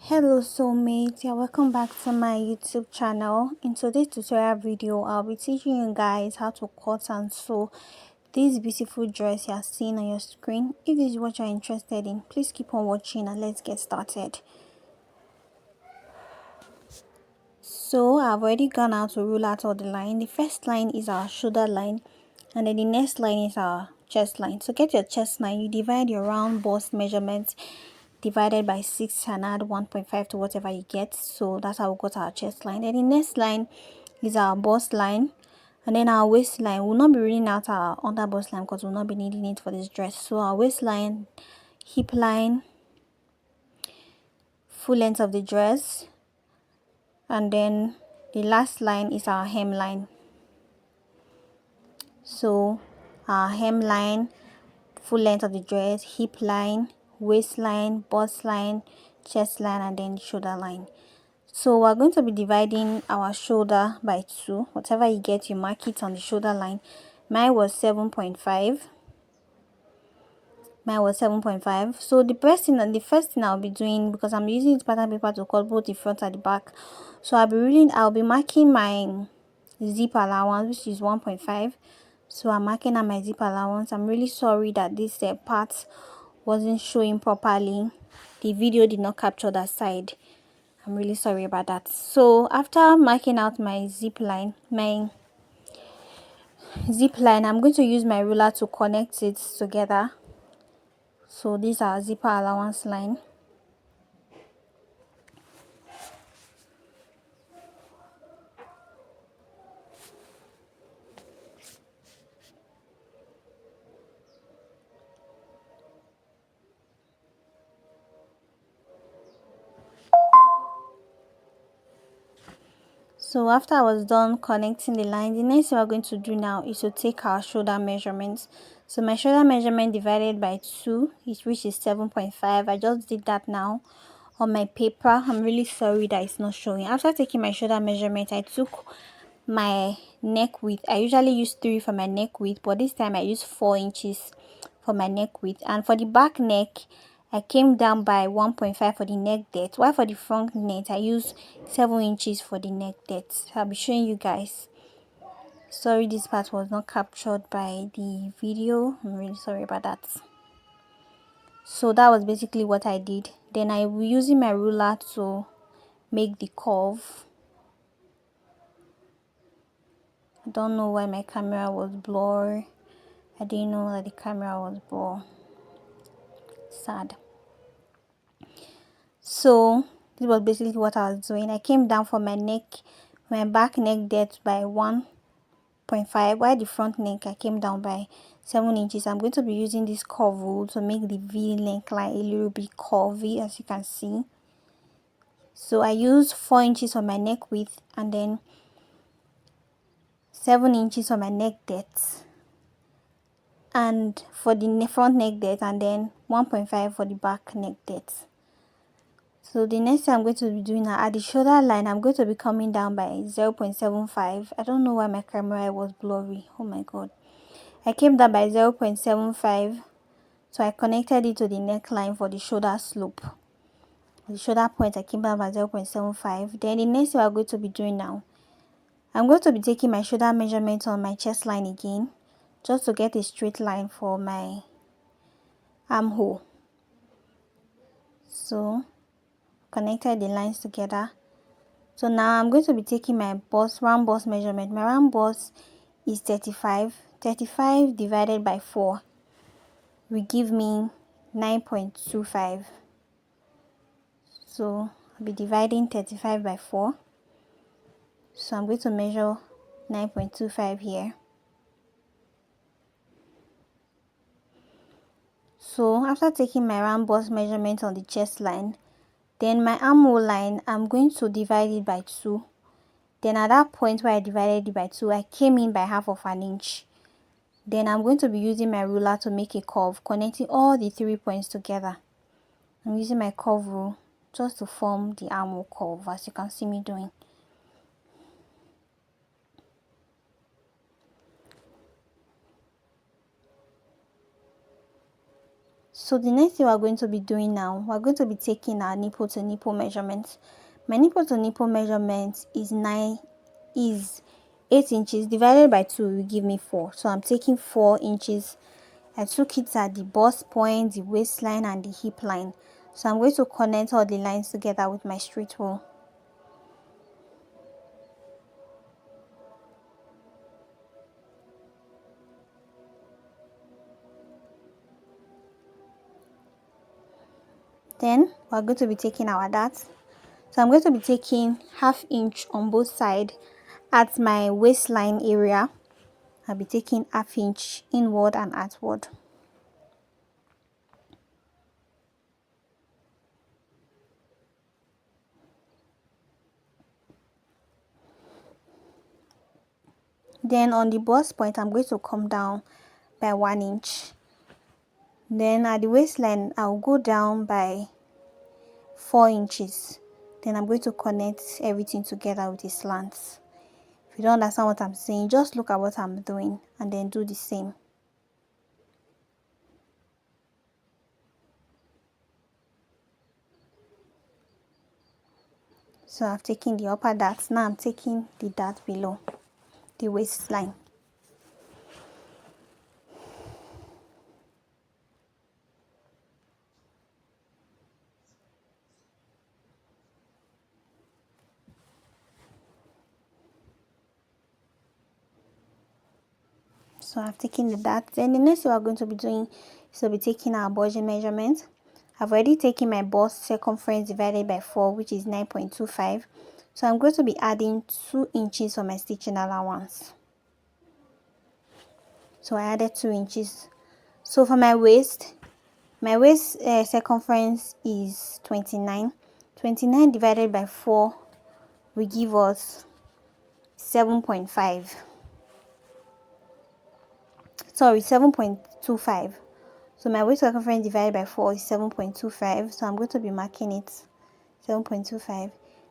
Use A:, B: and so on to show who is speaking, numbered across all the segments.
A: Hello soulmates, welcome back to my YouTube channel. In today's tutorial video, I'll be teaching you guys how to cut and sew this beautiful dress you are seeing on your screen. If this is what you're interested in, please keep on watching and let's get started. So I've already gone out to rule out all the line. The first line is our shoulder line, and then the next line is our chest line. So get your chest line, you divide your round bust measurement divided by 6 and add 1.5 to whatever you get. So that's how we got our chest line. Then the next line is our bust line, and then our waistline. We'll not be reading out our under bust line because we'll not be needing it for this dress. So our waistline, hip line, full length of the dress, and then the last line is our hemline. So our hemline, full length of the dress, hip line, waistline, bust line, chest line, and then shoulder line. So we're going to be dividing our shoulder by 2. Whatever you get, you mark it on the shoulder line. Mine was 7.5. So the first thing I'll be doing, because I'm using this pattern paper to cut both the front and the back, so I'll be marking my zip allowance, which is 1.5. So I'm marking out my zip allowance. I'm really sorry that this part wasn't showing properly. The video did not capture that side. I'm really sorry about that. So after marking out my zip line, I'm going to use my ruler to connect it together. So these are zipper allowance line. So after I was done connecting the line, the next thing we're going to do now is to take our shoulder measurements. So my shoulder measurement divided by 2, which is 7.5. I just did that now on my paper. I'm really sorry that it's not showing. After taking my shoulder measurement, I took my neck width. I usually use 3 for my neck width, but this time I use 4 inches for my neck width. And for the back neck, I came down by 1.5 for the neck depth, while for the front neck I use 7 inches for the neck depth. I'll be showing you guys. Sorry this part was not captured by the video. I'm really sorry about that. So that was basically what I did. Then I will using my ruler to make the curve. I don't know why my camera was blurry. I didn't know that the camera was blurry. Sad. So this was basically what I was doing. I came down for my back neck depth by 1.5, while the front neck I came down by 7 inches. I'm going to be using this curve rule to make the V neckline a little bit curvy, as you can see. So I used 4 inches for my neck width and then 7 inches for my neck depth, and for the front neck depth, and then 1.5 for the back neck depth. So the next thing I'm going to be doing now, at the shoulder line, I'm going to be coming down by 0.75. I don't know why my camera was blurry. Oh my god. I came down by 0.75. So I connected it to the neckline for the shoulder slope. The shoulder point, I came down by 0.75. Then the next thing we're going to be doing now, I'm going to be taking my shoulder measurement on my chest line again, just to get a straight line for my armhole. So connected the lines together. So now I'm going to be taking my round bust measurement. My round bust is 35. 35 divided by 4 will give me 9.25. So I'll be dividing 35 by 4. So I'm going to measure 9.25 here. So after taking my round bust measurement on the chest line, then my armhole line, I'm going to divide it by 2. Then at that point where I divided it by 2, I came in by half of an inch. Then I'm going to be using my ruler to make a curve, connecting all the 3 points together. I'm using my curve rule just to form the armhole curve, as you can see me doing. So the next thing we're going to be doing now, we're going to be taking our nipple to nipple measurement. My nipple to nipple measurement is 8 inches divided by 2 will give me 4. So I'm taking 4 inches. I took it at the bust point, the waistline, and the hip line. So I'm going to connect all the lines together with my straight rule. Then we're going to be taking our darts. So I'm going to be taking ½ inch on both sides at my waistline area. I'll be taking ½ inch inward and outward. Then on the bust point, I'm going to come down by 1 inch. Then at the waistline, I'll go down by 4 inches. Then I'm going to connect everything together with a slant. If you don't understand what I'm saying, just look at what I'm doing and then do the same. So I've taken the upper dart. Now I'm taking the dart below the waistline. So I've taken the dart. Then the next thing we're going to be doing is to be taking our body measurement. I've already taken my bust circumference divided by 4, which is 9.25. So I'm going to be adding 2 inches for my stitching allowance. So I added 2 inches. So for my waist circumference is 29. 29 divided by 4 will give us 7.5. Sorry, 7.25. So my waist circumference divided by 4 is 7.25. So I'm going to be marking it 7.25.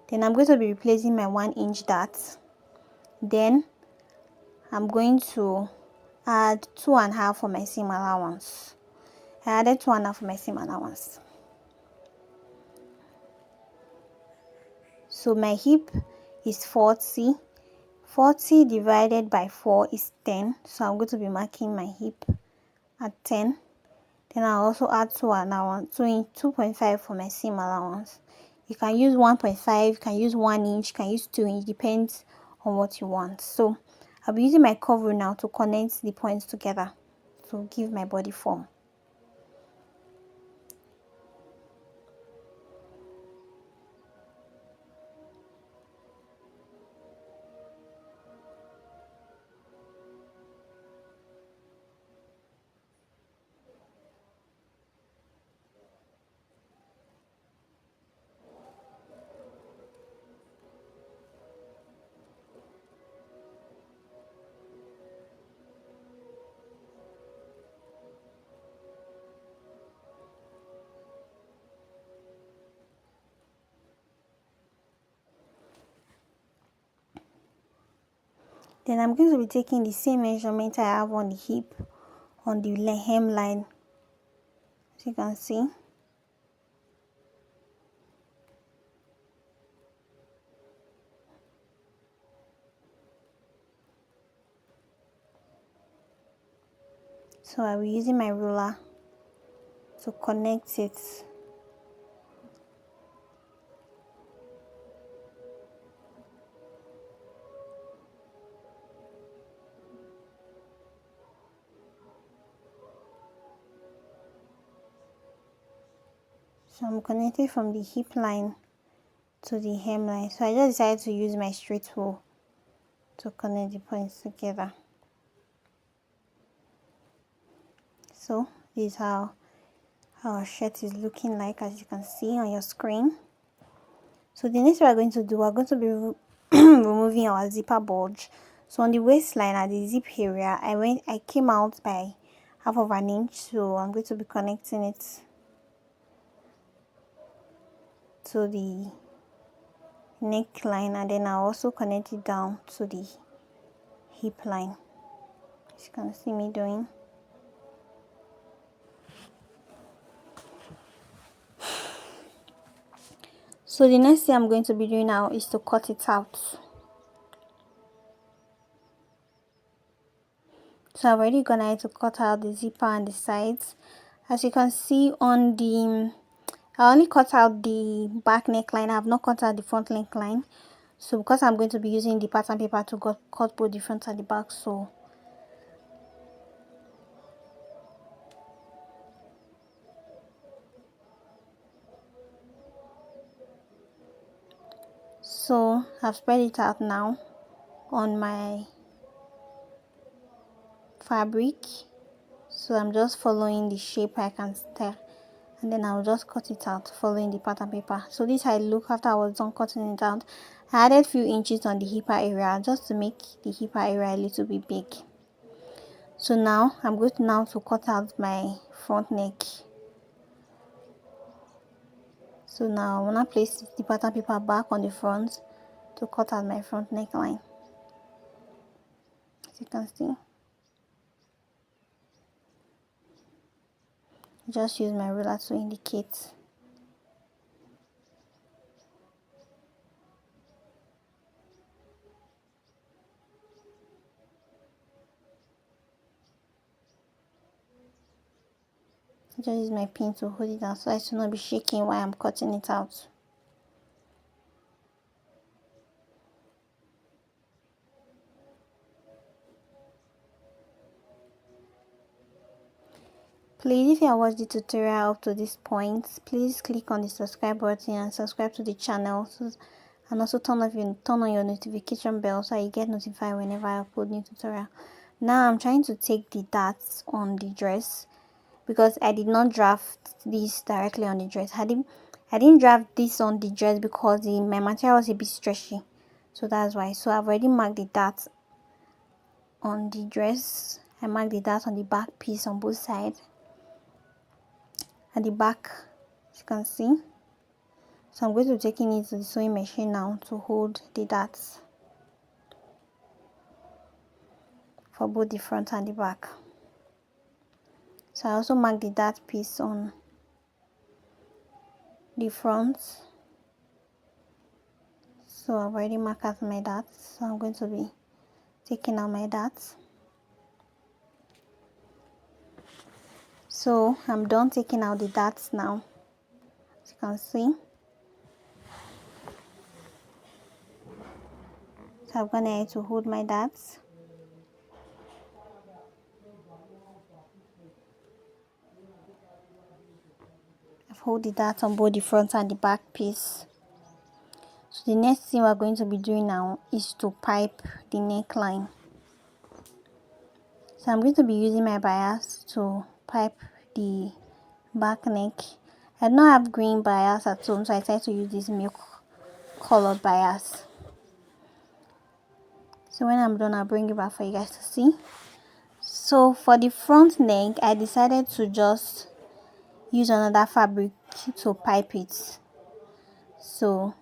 A: Then I'm going to be replacing my 1 inch dart. Then I'm going to add 2.5 for my seam allowance. I added 2.5 for my seam allowance. So my hip is 40. 40 divided by 4 is 10. So I'm going to be marking my hip at 10. Then I'll also add 2.5 for my seam allowance. You can use 1.5, you can use 1 inch, you can use 2 inch, depends on what you want. So I'll be using my curve rule now to connect the points together to give my body form. Then I'm going to be taking the same measurement I have on the hip, on the hemline, as you can see. So I'll be using my ruler to connect it. So I'm connecting from the hip line to the hemline. So I just decided to use my straight rule to connect the points together. So this is how our shirt is looking like, as you can see on your screen. So the next we're going to do, we're going to be removing our zipper bulge. So on the waistline at the zip area, I came out by ½ of an inch. So I'm going to be connecting it to the neckline, and then I'll also connect it down to the hip line, as you can see me doing. So the next thing I'm going to be doing now is to cut it out. So I've already gone ahead to cut out the zipper and the sides. As you can see on the, I only cut out the back neckline. I have not cut out the front neckline. So because I'm going to be using the pattern paper to cut both the front and the back, so I've spread it out now on my fabric. So I'm just following the shape I can tell, and then I'll just cut it out following the pattern paper. So this I look after I was done cutting it out. I added few inches on the hipper area just to make the hipper area a little bit big. So now I'm going to cut out my front neck. So now I want to place the pattern paper back on the front to cut out my front neckline. As you can see, just use my ruler to indicate. Just use my pin to hold it down so as to not be shaking while I'm cutting it out. Please, if you have watched the tutorial up to this point, please click on the subscribe button and subscribe to the channel, and also turn on your notification bell so you get notified whenever I upload new tutorial. Now I'm trying to take the darts on the dress because I did not draft this directly on the dress. I didn't draft this on the dress because my material was a bit stretchy, so that's why. So I've already marked the darts on the dress. I marked the darts on the back piece on both sides. At the back, as you can see. So I'm going to be taking it to the sewing machine now to hold the darts for both the front and the back. So I also marked the dart piece on the front. So I've already marked out my darts. So I'm going to be taking out my darts. So I'm done taking out the darts now, as you can see. So I've gone ahead to hold my darts. I've held the darts on both the front and the back piece. So the next thing we're going to be doing now is to pipe the neckline. So I'm going to be using my bias to pipe the back neck. I don't have green bias at home, so I decided to use this milk colored bias. So when I'm done, I'll bring it back for you guys to see. So for the front neck, I decided to just use another fabric to pipe it. So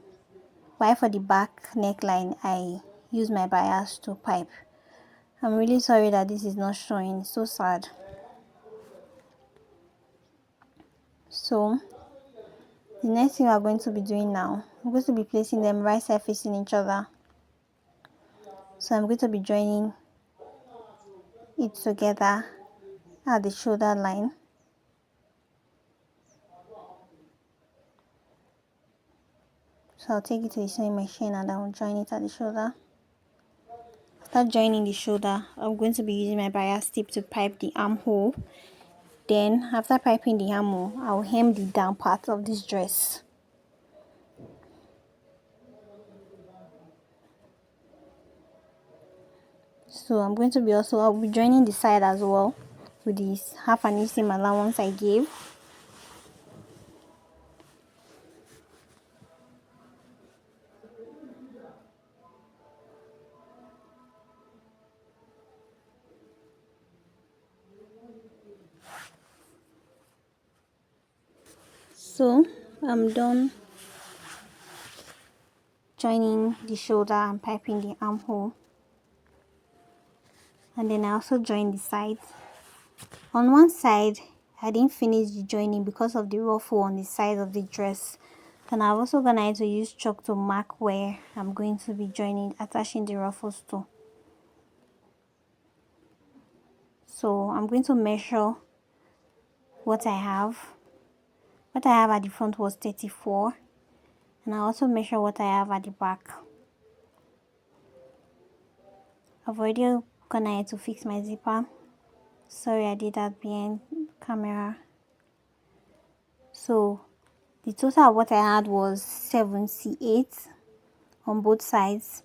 A: while for the back neckline, I use my bias to pipe. I'm really sorry that this is not showing. It's so sad. So the next thing we are going to be doing now, I'm going to be placing them right side facing each other. So I'm going to be joining it together at the shoulder line. So I'll take it to the sewing machine and I'll join it at the shoulder. After joining the shoulder, I'm going to be using my bias tip to pipe the armhole. Then after piping the armhole, I'll hem the down part of this dress. So I'm going to be I'll be joining the side as well with this half an inch seam allowance I gave. So I'm done joining the shoulder and piping the armhole, and then I also joined the sides. On one side I didn't finish the joining because of the ruffle on the side of the dress, Then I'm also gonna to use chalk to mark where I'm going to be attaching the ruffles to. So I'm going to measure what I have. What I have at the front was 34, and I also measure what I have at the back. I've already gone to fix my zipper. Sorry, I did that behind camera. So the total of what I had was 78 on both sides.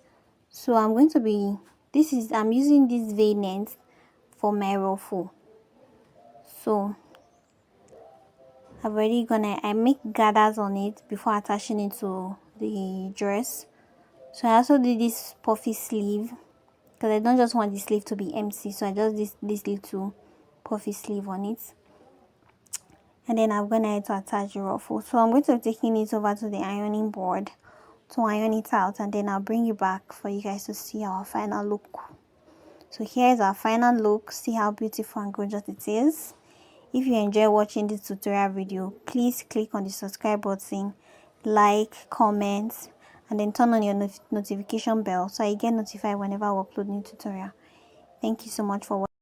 A: So I'm using this V-neck for my ruffle. So I make gathers on it before attaching it to the dress. So I also did this puffy sleeve because I don't just want the sleeve to be empty, so I just did this little puffy sleeve on it. And then I'm gonna to attach the ruffle. So I'm going to be taking it over to the ironing board to iron it out, and then I'll bring it back for you guys to see our final look. So here's our final look. See how beautiful and gorgeous it is. If you enjoy watching this tutorial video, please click on the subscribe button, like, comment, and then turn on your notification bell so I get notified whenever I upload new tutorial. Thank you so much for watching.